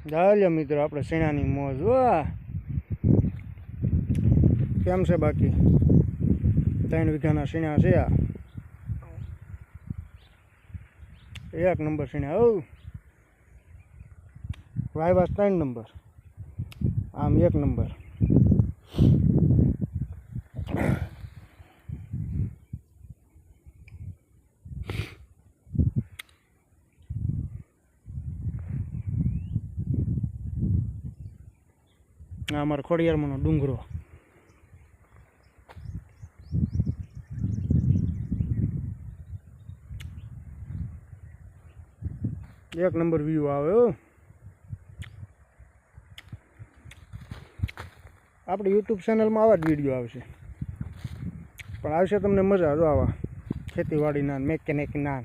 ચાલ્યો મિત્રો આપણે શેણાની મોજ વાહ કેમ છે બાકી 3 વીઘાના શેણા છે આ એક નંબર શેણા હો વાયવાસ 3 નંબર આમ 1 નંબર અમારા ખોડિયારમાંનો ડુંગરો એક નંબર વ્યૂ આવે હો આપણી યુટ્યુબ ચેનલમાં આવા જ વિડીયો આવશે પણ આવશે તમને મજા જો આવા ખેતીવાડીના મેકેનિકના